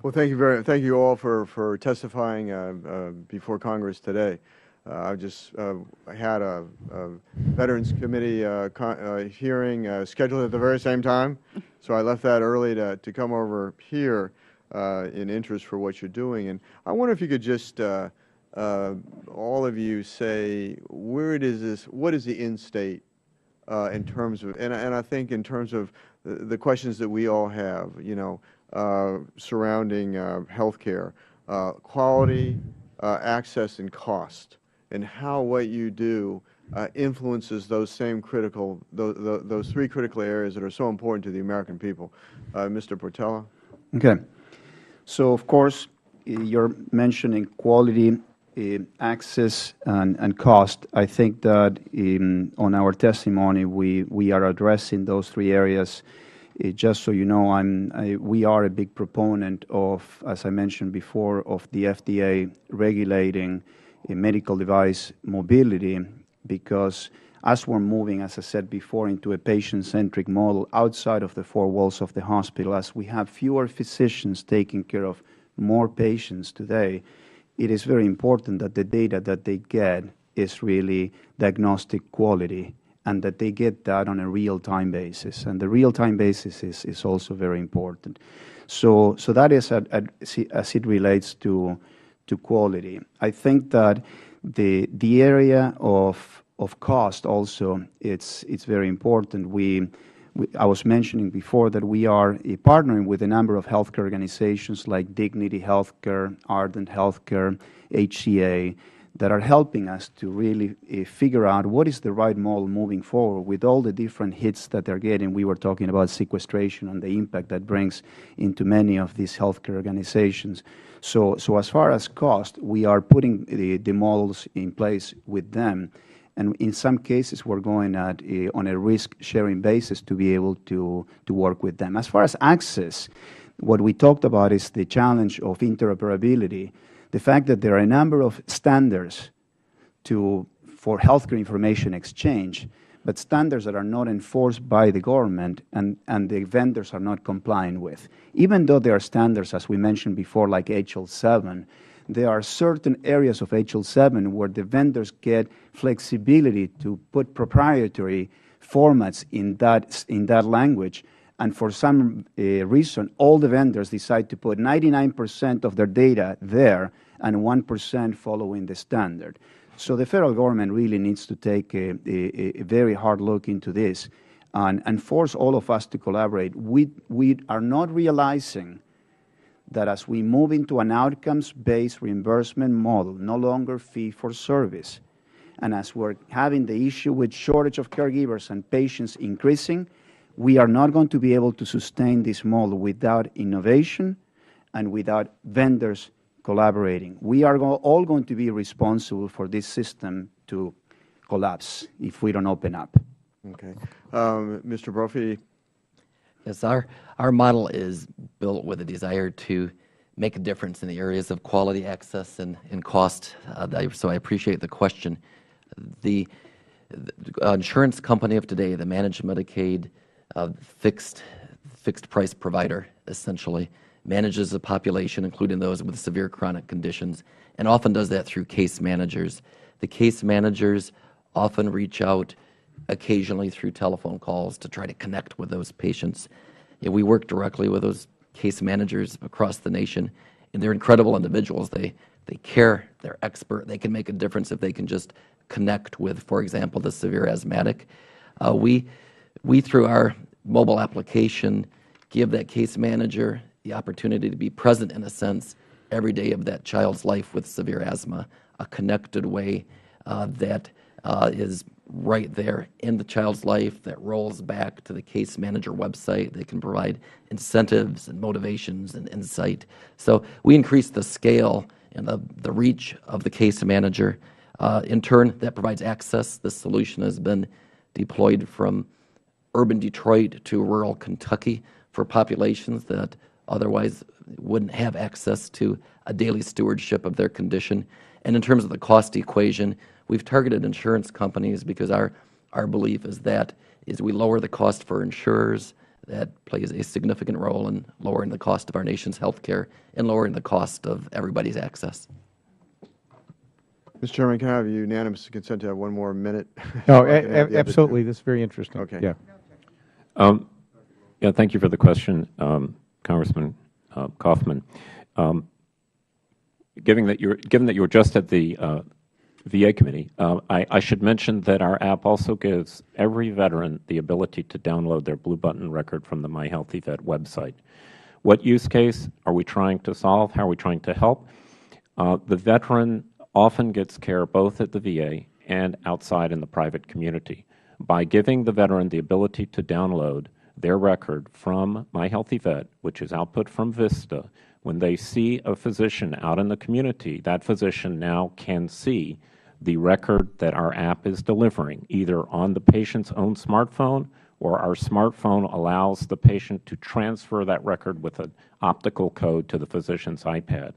Well, thank you all for testifying before Congress today. I had a Veterans Committee hearing scheduled at the very same time, so I left that early to come over here in interest for what you're doing. And I wonder if you could just all of you say where it is this, what is the end state in terms of, and I think in terms of the questions that we all have, surrounding healthcare, quality, access, and cost, and how what you do influences those same critical, those three critical areas that are so important to the American people. Mr. Portela? Okay. So, of course, you're mentioning quality, access, and cost. I think that on our testimony, we are addressing those three areas. Just so you know, we are a big proponent of, as I mentioned before, of the FDA regulating medical device mobility, because as we're moving, as I said before, into a patient-centric model outside of the four walls of the hospital, as we have fewer physicians taking care of more patients today, it is very important that the data that they get is really diagnostic quality, and that they get that on a real-time basis. And the real-time basis is also very important. So that is as it relates to quality. I think that the area of cost also, it's very important. I was mentioning before that we are partnering with a number of healthcare organizations like Dignity Healthcare, Ardent Healthcare, HCA, that are helping us to really figure out what is the right model moving forward with all the different hits that they're getting. We were talking about sequestration and the impact that brings into many of these healthcare organizations. So as far as cost, we are putting the models in place with them. And in some cases, we're going on a risk-sharing basis to be able to work with them. As far as access, what we talked about is the challenge of interoperability, the fact that there are a number of standards for healthcare information exchange, but standards that are not enforced by the government and the vendors are not complying with. Even though there are standards, as we mentioned before, like HL7, there are certain areas of HL7 where the vendors get flexibility to put proprietary formats in that language, and for some reason, all the vendors decide to put 99% of their data there and 1% following the standard. So the federal government really needs to take a very hard look into this and force all of us to collaborate. We are not realizing that as we move into an outcomes-based reimbursement model, no longer fee-for-service, and as we're having the issue with shortage of caregivers and patients increasing, we are not going to be able to sustain this model without innovation and without vendors collaborating. We are all going to be responsible for this system to collapse if we don't open up. Okay. Mr. Brophy? Yes, our model is built with a desire to make a difference in the areas of quality, access, and cost. So I appreciate the question. The insurance company of today, the managed Medicaid fixed price provider, essentially, manages a population, including those with severe chronic conditions, and often does that through case managers. The case managers often reach out occasionally through telephone calls to try to connect with those patients. We work directly with those case managers across the nation, and they're incredible individuals. They care, they're expert, they can make a difference if they can just connect with, for example, the severe asthmatic. We, through our mobile application, give that case manager the opportunity to be present, in a sense, every day of that child's life with severe asthma, a connected way that is right there in the child's life, that rolls back to the case manager website. They can provide incentives and motivations and insight. So we increase the scale and the reach of the case manager. In turn, that provides access. This solution has been deployed from urban Detroit to rural Kentucky for populations that otherwise wouldn't have access to a daily stewardship of their condition. And in terms of the cost equation, we've targeted insurance companies because our belief is that we lower the cost for insurers, that plays a significant role in lowering the cost of our nation's health care and lowering the cost of everybody's access. Mr. Chairman, can I have unanimous consent to have one more minute? No, So I can have the other absolutely. two? This is very interesting. Okay. Yeah. Yeah, thank you for the question, Congressman Coffman. Given that you were just at the VA committee, I should mention that our app also gives every veteran the ability to download their blue button record from the My Healthy Vet website. What use case are we trying to solve? How are we trying to help? The veteran often gets care both at the VA and outside in the private community. By giving the veteran the ability to download their record from My Healthy Vet, which is output from VISTA, when they see a physician out in the community, that physician now can see the record that our app is delivering, either on the patient's own smartphone, or our smartphone allows the patient to transfer that record with an optical code to the physician's iPad.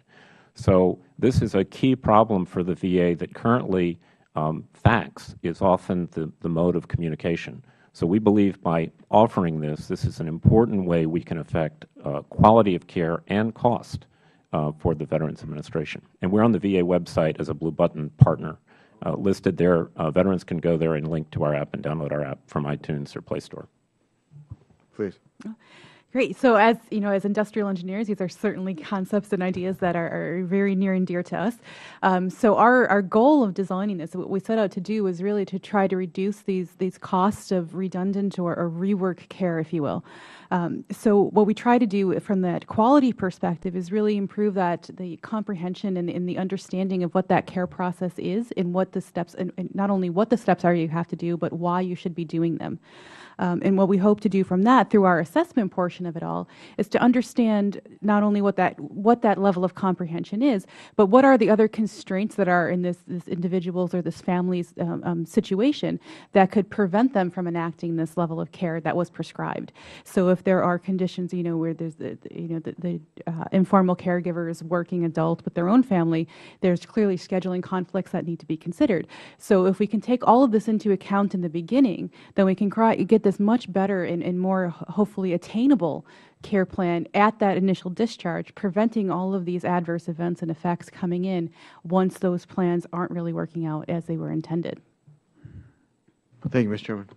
So this is a key problem for the VA that currently fax is often the mode of communication. So we believe by offering this is an important way we can affect quality of care and cost for the Veterans Administration. And we're on the VA website as a Blue Button partner listed there. Veterans can go there and link to our app and download our app from iTunes or Play Store. Please. Great. So as you know, as industrial engineers, these are certainly concepts and ideas that are very near and dear to us. So our goal of designing this, what we set out to do, was really to try to reduce these costs of redundant or rework care, if you will. So what we try to do from that quality perspective is really improve the comprehension and the understanding of what that care process is and what the steps, and not only what the steps are you have to do, but why you should be doing them. And what we hope to do from that, through our assessment portion of it all, is to understand not only what that level of comprehension is, but what are the other constraints that are in this individual's or this family's situation that could prevent them from enacting this level of care that was prescribed. So if there are conditions, where there's the informal caregivers, working adult with their own family, there's clearly scheduling conflicts that need to be considered. So if we can take all of this into account in the beginning, then we can get this much better and more hopefully attainable care plan at that initial discharge, preventing all of these adverse events and effects coming in once those plans aren't really working out as they were intended. Thank you, Mr. Chairman.